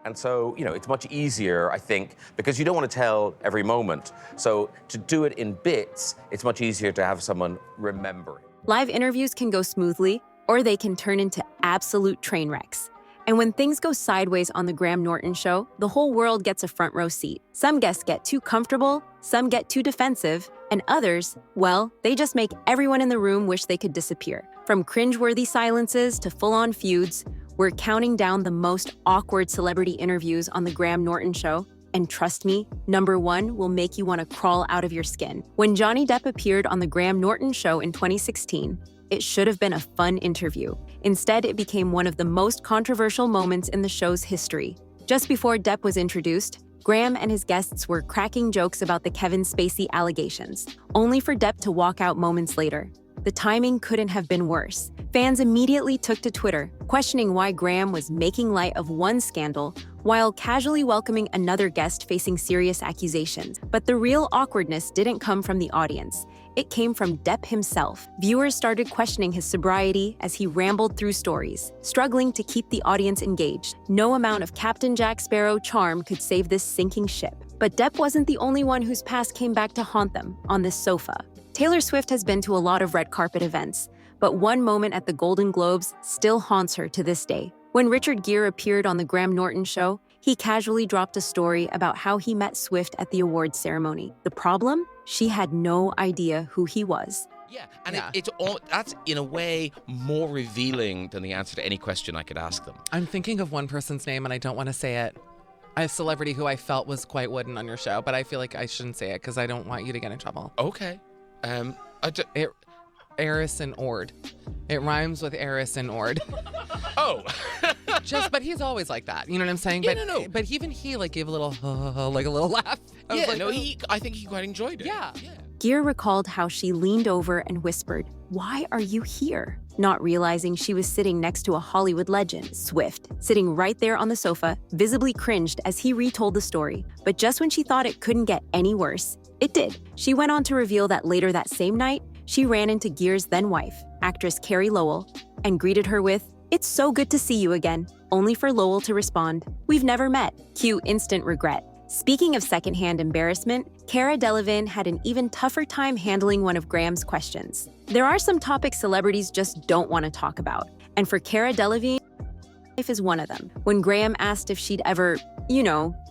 And so, it's much easier, I think, because you don't want to tell every moment. So to do it in bits, it's much easier to have someone remember it. Live interviews can go smoothly, or they can turn into absolute train wrecks. And when things go sideways on the Graham Norton Show, the whole world gets a front row seat. Some guests get too comfortable, some get too defensive, and others, well, they just make everyone in the room wish they could disappear. From cringeworthy silences to full-on feuds, we're counting down the most awkward celebrity interviews on the Graham Norton Show. And trust me, number 1 will make you want to crawl out of your skin. When Johnny Depp appeared on the Graham Norton Show in 2016, it should have been a fun interview. Instead, it became one of the most controversial moments in the show's history. Just before Depp was introduced, Graham and his guests were cracking jokes about the Kevin Spacey allegations, only for Depp to walk out moments later. The timing couldn't have been worse. Fans immediately took to Twitter, questioning why Graham was making light of one scandal while casually welcoming another guest facing serious accusations. But the real awkwardness didn't come from the audience. It came from Depp himself. Viewers started questioning his sobriety as he rambled through stories, struggling to keep the audience engaged. No amount of Captain Jack Sparrow charm could save this sinking ship. But Depp wasn't the only one whose past came back to haunt them on this sofa. Taylor Swift has been to a lot of red carpet events, but one moment at the Golden Globes still haunts her to this day. When Richard Gere appeared on the Graham Norton Show, he casually dropped a story about how he met Swift at the awards ceremony. The problem? She had no idea who he was. Yeah, and it's all that's in a way more revealing than the answer to any question I could ask them. I'm thinking of one person's name and I don't want to say it. A celebrity who I felt was quite wooden on your show, but I feel like I shouldn't say it because I don't want you to get in trouble. Okay. Eris and Ord. It rhymes with Eris and Ord. Oh. But he's always like that. You know what I'm saying? Yeah, but, no. But even he gave a little, like a little laugh. I was like, I think he quite enjoyed it. Yeah. Gere recalled how she leaned over and whispered, "Why are you here?" Not realizing she was sitting next to a Hollywood legend, Swift, sitting right there on the sofa, visibly cringed as he retold the story. But just when she thought it couldn't get any worse, it did. She went on to reveal that later that same night, she ran into Gere's then-wife, actress Carrie Lowell, and greeted her with, "It's so good to see you again," only for Lowell to respond, "We've never met." Cue instant regret. Speaking of secondhand embarrassment, Cara Delevingne had an even tougher time handling one of Graham's questions. There are some topics celebrities just don't want to talk about, and for Cara Delevingne, life is one of them. When Graham asked if she'd ever,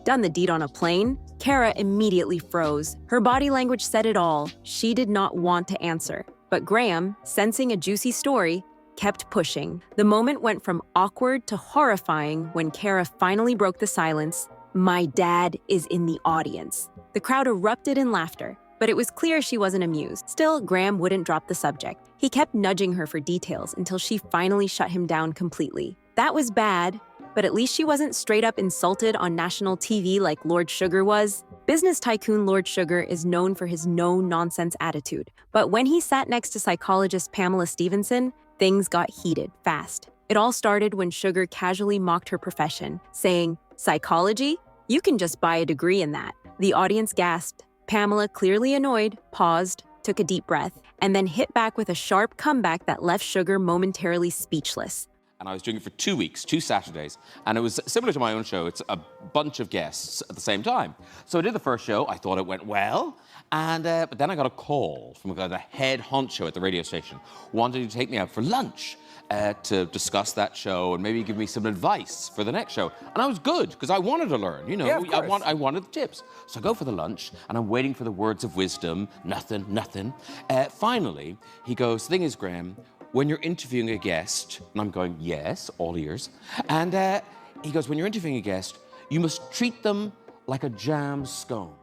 done the deed on a plane, Cara immediately froze. Her body language said it all. She did not want to answer. But Graham, sensing a juicy story, kept pushing. The moment went from awkward to horrifying when Cara finally broke the silence. "My dad is in the audience." The crowd erupted in laughter, but it was clear she wasn't amused. Still, Graham wouldn't drop the subject. He kept nudging her for details until she finally shut him down completely. That was bad, but at least she wasn't straight up insulted on national TV like Lord Sugar was. Business tycoon Lord Sugar is known for his no-nonsense attitude, but when he sat next to psychologist Pamela Stephenson, things got heated fast. It all started when Sugar casually mocked her profession, saying, "Psychology? You can just buy a degree in that." The audience gasped. Pamela, clearly annoyed, paused, took a deep breath, and then hit back with a sharp comeback that left Sugar momentarily speechless. And I was doing it for 2 weeks, 2 Saturdays, and it was similar to my own show. It's a bunch of guests at the same time. So I did the first show. I thought it went well, and but then I got a call from the head honcho at the radio station, wanting to take me out for lunch to discuss that show and maybe give me some advice for the next show. And I was good because I wanted to learn. Yeah, of course. I wanted the tips. So I go for the lunch, and I'm waiting for the words of wisdom. Nothing. Finally, he goes, "The thing is, Graham, when you're interviewing a guest," and I'm going, "Yes, all ears," and he goes, "When you're interviewing a guest, you must treat them like a jam scone."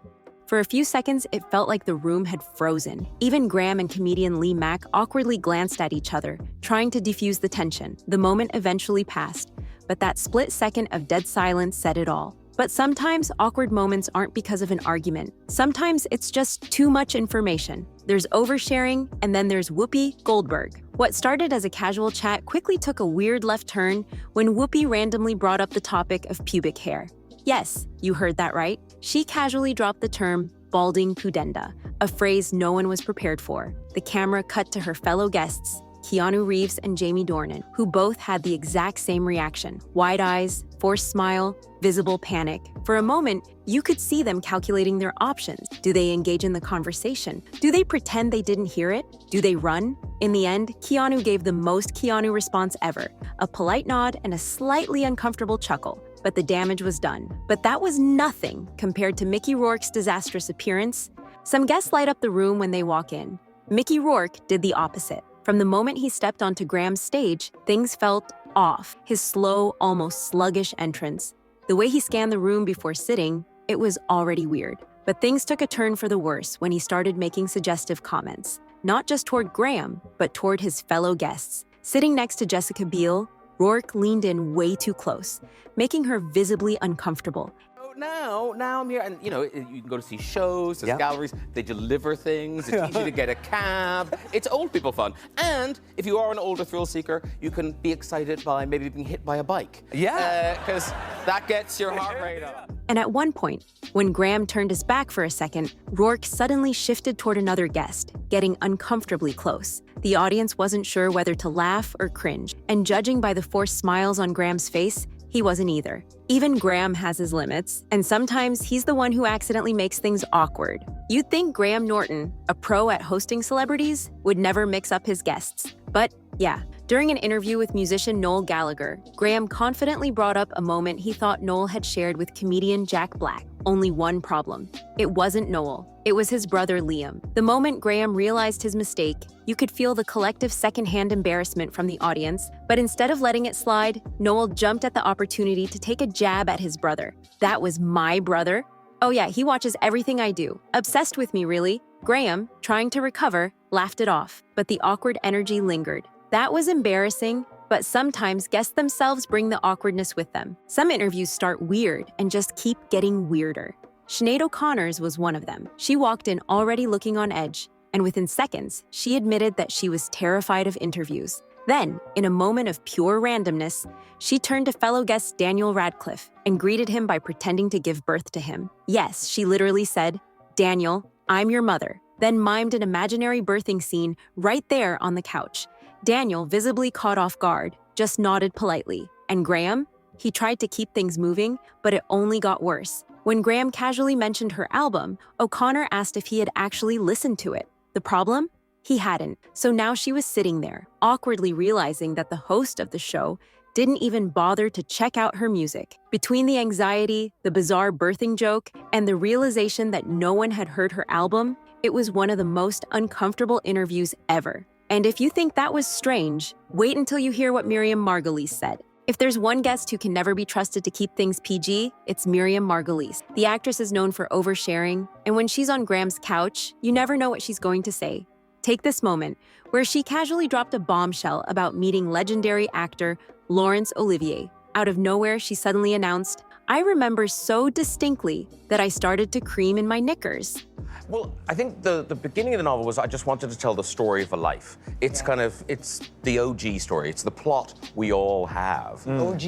For a few seconds, it felt like the room had frozen. Even Graham and comedian Lee Mack awkwardly glanced at each other, trying to defuse the tension. The moment eventually passed, but that split second of dead silence said it all. But sometimes awkward moments aren't because of an argument. Sometimes it's just too much information. There's oversharing, and then there's Whoopi Goldberg. What started as a casual chat quickly took a weird left turn when Whoopi randomly brought up the topic of pubic hair. Yes, you heard that right. She casually dropped the term balding pudenda, a phrase no one was prepared for. The camera cut to her fellow guests, Keanu Reeves and Jamie Dornan, who both had the exact same reaction: wide eyes, forced smile, visible panic. For a moment, you could see them calculating their options. Do they engage in the conversation? Do they pretend they didn't hear it? Do they run? In the end, Keanu gave the most Keanu response ever: a polite nod and a slightly uncomfortable chuckle. But the damage was done. But that was nothing compared to Mickey Rourke's disastrous appearance. Some guests light up the room when they walk in. Mickey Rourke did the opposite. From the moment he stepped onto Graham's stage, things felt off. His slow, almost sluggish entrance, the way he scanned the room before sitting, it was already weird. But things took a turn for the worse when he started making suggestive comments, not just toward Graham, but toward his fellow guests. Sitting next to Jessica Biel, Rourke leaned in way too close, making her visibly uncomfortable. Now I'm here, and you can go to see shows, there's galleries, they deliver things, it's easy to get a cab, it's old people fun. And if you are an older thrill seeker, you can be excited by maybe being hit by a bike. Yeah. Because that gets your heart rate up. And at one point, when Graham turned his back for a second, Rourke suddenly shifted toward another guest, getting uncomfortably close. The audience wasn't sure whether to laugh or cringe, and judging by the forced smiles on Graham's face, he wasn't either. Even Graham has his limits, and sometimes he's the one who accidentally makes things awkward. You'd think Graham Norton, a pro at hosting celebrities, would never mix up his guests. But yeah, during an interview with musician Noel Gallagher, Graham confidently brought up a moment he thought Noel had shared with comedian Jack Black. Only one problem: it wasn't Noel. It was his brother Liam. The moment Graham realized his mistake, you could feel the collective secondhand embarrassment from the audience, but instead of letting it slide, Noel jumped at the opportunity to take a jab at his brother. That was my brother? Oh yeah, he watches everything I do. Obsessed with me, really. Graham, trying to recover, laughed it off, but the awkward energy lingered. That was embarrassing, but sometimes guests themselves bring the awkwardness with them. Some interviews start weird and just keep getting weirder. Sinead O'Connor's was one of them. She walked in already looking on edge, and within seconds, she admitted that she was terrified of interviews. Then, in a moment of pure randomness, she turned to fellow guest Daniel Radcliffe and greeted him by pretending to give birth to him. Yes, she literally said, "Daniel, I'm your mother," then mimed an imaginary birthing scene right there on the couch. Daniel, visibly caught off guard, just nodded politely. And Graham? He tried to keep things moving, but it only got worse. When Graham casually mentioned her album, O'Connor asked if he had actually listened to it. The problem? He hadn't. So now she was sitting there, awkwardly realizing that the host of the show didn't even bother to check out her music. Between the anxiety, the bizarre birthing joke, and the realization that no one had heard her album, it was one of the most uncomfortable interviews ever. And if you think that was strange, wait until you hear what Miriam Margolyes said. If there's one guest who can never be trusted to keep things PG, it's Miriam Margolyes. The actress is known for oversharing, and when she's on Graham's couch, you never know what she's going to say. Take this moment, where she casually dropped a bombshell about meeting legendary actor Laurence Olivier. Out of nowhere, she suddenly announced, "I remember so distinctly that I started to cream in my knickers." Well, I think the beginning of the novel was I just wanted to tell the story of a life. It's it's the OG story. It's the plot we all have. OG.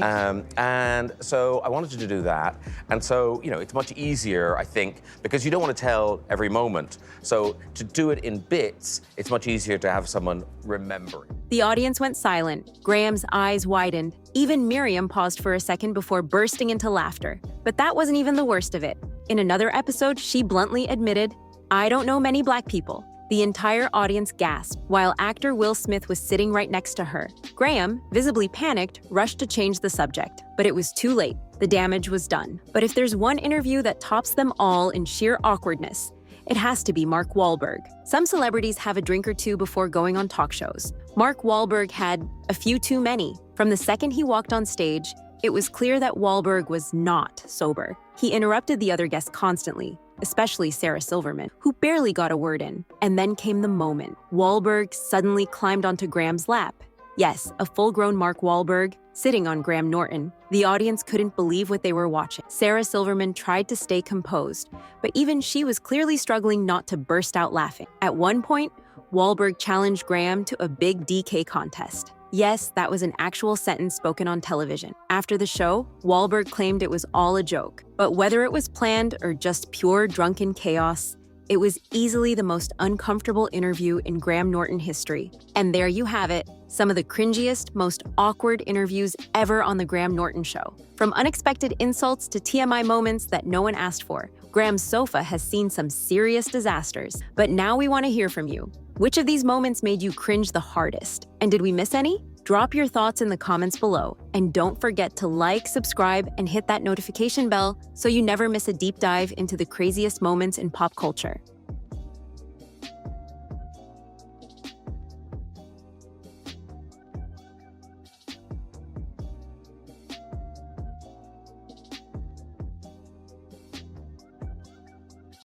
And so I wanted to do that. And so, it's much easier, I think, because you don't want to tell every moment. So to do it in bits, it's much easier to have someone remembering. The audience went silent. Graham's eyes widened. Even Miriam paused for a second before bursting into laughter. But that wasn't even the worst of it. In another episode, she bluntly admitted, "I don't know many Black people." The entire audience gasped, while actor Will Smith was sitting right next to her. Graham, visibly panicked, rushed to change the subject. But it was too late. The damage was done. But if there's one interview that tops them all in sheer awkwardness, it has to be Mark Wahlberg. Some celebrities have a drink or two before going on talk shows. Mark Wahlberg had a few too many. From the second he walked on stage, it was clear that Wahlberg was not sober. He interrupted the other guests constantly, especially Sarah Silverman, who barely got a word in. And then came the moment. Wahlberg suddenly climbed onto Graham's lap. Yes, a full-grown Mark Wahlberg sitting on Graham Norton. The audience couldn't believe what they were watching. Sarah Silverman tried to stay composed, but even she was clearly struggling not to burst out laughing. At one point, Wahlberg challenged Graham to a big DK contest. Yes, that was an actual sentence spoken on television. After the show, Wahlberg claimed it was all a joke. But whether it was planned or just pure drunken chaos, It was easily the most uncomfortable interview in Graham Norton history. And there you have it, some of the cringiest, most awkward interviews ever on The Graham Norton Show. From unexpected insults to TMI moments that no one asked for, Graham's sofa has seen some serious disasters. But now we want to hear from you. Which of these moments made you cringe the hardest? And did we miss any? Drop your thoughts in the comments below. And don't forget to like, subscribe, and hit that notification bell so you never miss a deep dive into the craziest moments in pop culture.